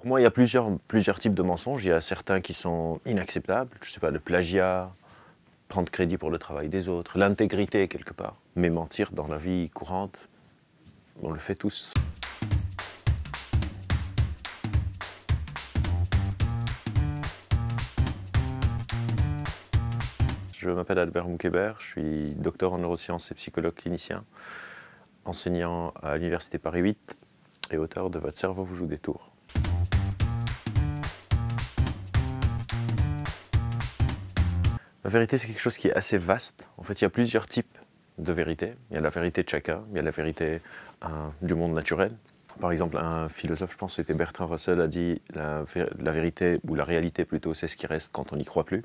Pour moi, il y a plusieurs types de mensonges. Il y a certains qui sont inacceptables, je sais pas, le plagiat, prendre crédit pour le travail des autres, l'intégrité quelque part. Mais mentir dans la vie courante, on le fait tous. Je m'appelle Albert Moukébert, je suis docteur en neurosciences et psychologue clinicien, enseignant à l'Université Paris 8 et auteur de Votre cerveau vous joue des tours. La vérité, c'est quelque chose qui est assez vaste. En fait, il y a plusieurs types de vérité. Il y a la vérité de chacun, il y a la vérité du monde naturel. Par exemple, un philosophe, je pense que c'était Bertrand Russell, a dit la vérité, ou la réalité plutôt, c'est ce qui reste quand on n'y croit plus.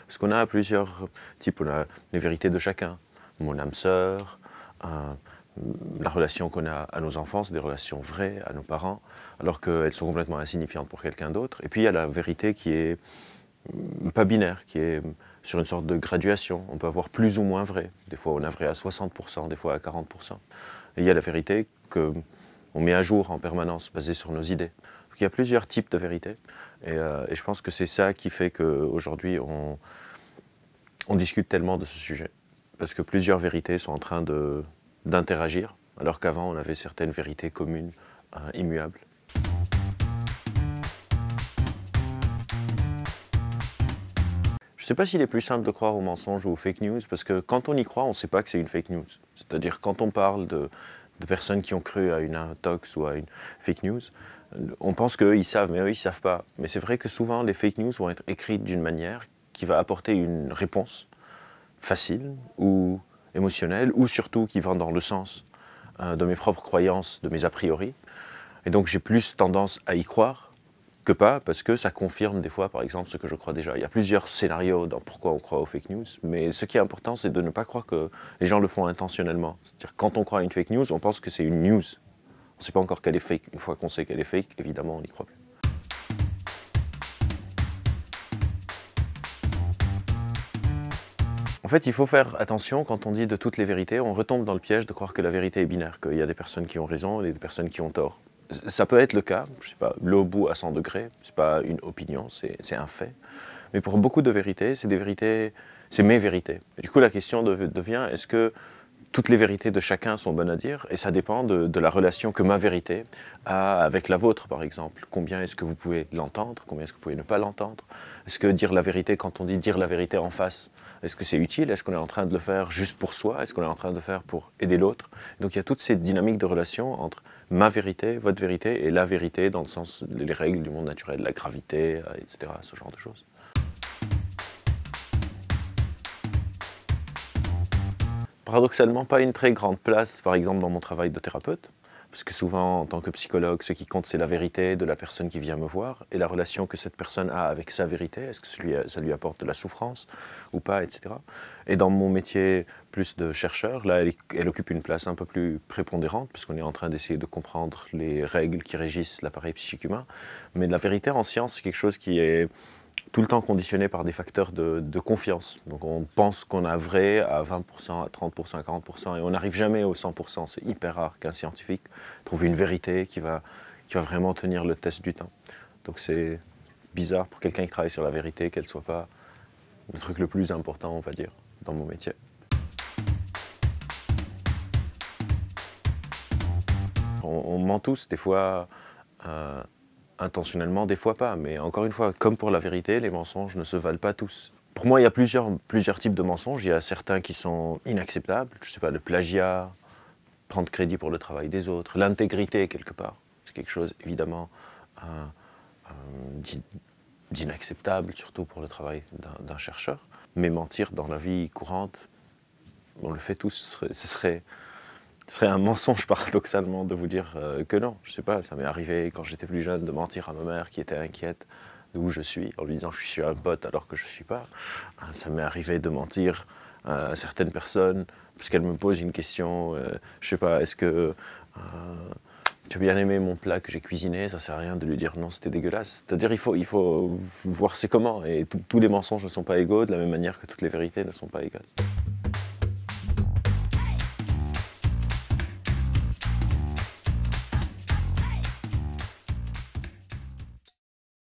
Parce qu'on a plusieurs types, on a les vérités de chacun. Mon âme sœur, la relation qu'on a à nos enfants, c'est des relations vraies, à nos parents, alors qu'elles sont complètement insignifiantes pour quelqu'un d'autre. Et puis il y a la vérité qui est pas binaire, qui est sur une sorte de graduation. On peut avoir plus ou moins vrai. Des fois on a vrai à 60%, des fois à 40%. Et il y a la vérité qu'on met à jour en permanence, basée sur nos idées. Donc il y a plusieurs types de vérités. Et je pense que c'est ça qui fait qu'aujourd'hui on discute tellement de ce sujet. Parce que plusieurs vérités sont en train d'interagir, alors qu'avant on avait certaines vérités communes, immuables. Je ne sais pas s'il est plus simple de croire aux mensonges ou aux fake news, parce que quand on y croit, on ne sait pas que c'est une fake news. C'est-à-dire quand on parle de personnes qui ont cru à une intox ou à une fake news, on pense qu'eux ils savent, mais eux ils ne savent pas. Mais c'est vrai que souvent les fake news vont être écrites d'une manière qui va apporter une réponse facile ou émotionnelle, ou surtout qui va dans le sens de mes propres croyances, de mes a priori. Et donc j'ai plus tendance à y croire que pas, parce que ça confirme des fois, par exemple, ce que je crois déjà. Il y a plusieurs scénarios dans pourquoi on croit aux fake news, mais ce qui est important, c'est de ne pas croire que les gens le font intentionnellement. C'est-à-dire, quand on croit à une fake news, on pense que c'est une news. On ne sait pas encore qu'elle est fake. Une fois qu'on sait qu'elle est fake, évidemment, on n'y croit plus. En fait, il faut faire attention quand on dit de toutes les vérités, on retombe dans le piège de croire que la vérité est binaire, qu'il y a des personnes qui ont raison et des personnes qui ont tort. Ça peut être le cas, je sais pas, le bout à 100 degrés, c'est pas une opinion, c'est un fait. Mais pour beaucoup de vérités, c'est mes vérités. Et du coup, la question devient, est-ce que toutes les vérités de chacun sont bonnes à dire? Et ça dépend de la relation que ma vérité a avec la vôtre, par exemple. Combien est-ce que vous pouvez l'entendre? Combien est-ce que vous pouvez ne pas l'entendre? Est-ce que dire la vérité, quand on dit dire la vérité en face, est-ce que c'est utile? Est-ce qu'on est en train de le faire juste pour soi? Est-ce qu'on est en train de le faire pour aider l'autre? Donc il y a toutes ces dynamiques de relation entre ma vérité, votre vérité, et la vérité dans le sens des règles du monde naturel, la gravité, etc., ce genre de choses. Paradoxalement, pas une très grande place, par exemple, dans mon travail de thérapeute, parce que souvent, en tant que psychologue, ce qui compte, c'est la vérité de la personne qui vient me voir, et la relation que cette personne a avec sa vérité, est-ce que ça lui apporte de la souffrance ou pas, etc. Et dans mon métier plus de chercheur, là, elle occupe une place un peu plus prépondérante, puisqu'on est en train d'essayer de comprendre les règles qui régissent l'appareil psychique humain. Mais la vérité en science, c'est quelque chose qui est tout le temps conditionné par des facteurs de confiance. Donc on pense qu'on a vrai à 20%, à 30%, à 40%, et on n'arrive jamais au 100%. C'est hyper rare qu'un scientifique trouve une vérité qui va vraiment tenir le test du temps. Donc c'est bizarre pour quelqu'un qui travaille sur la vérité qu'elle ne soit pas le truc le plus important, on va dire, dans mon métier. On ment tous, des fois intentionnellement, des fois pas. Mais encore une fois, comme pour la vérité, les mensonges ne se valent pas tous. Pour moi, il y a plusieurs types de mensonges. Il y a certains qui sont inacceptables, je sais pas, le plagiat, prendre crédit pour le travail des autres, l'intégrité quelque part. C'est quelque chose, évidemment, d'inacceptable, surtout pour le travail d'un chercheur. Mais mentir dans la vie courante, on le fait tous, ce serait un mensonge paradoxalement de vous dire que non. Je sais pas, ça m'est arrivé quand j'étais plus jeune de mentir à ma mère qui était inquiète d'où je suis, en lui disant je suis un pote alors que je ne suis pas. Ça m'est arrivé de mentir à certaines personnes parce qu'elles me posent une question, je sais pas, est-ce que tu as bien aimé mon plat que j'ai cuisiné? Ça sert à rien de lui dire non, c'était dégueulasse. C'est-à-dire il faut voir c'est comment, et tous les mensonges ne sont pas égaux de la même manière que toutes les vérités ne sont pas égales.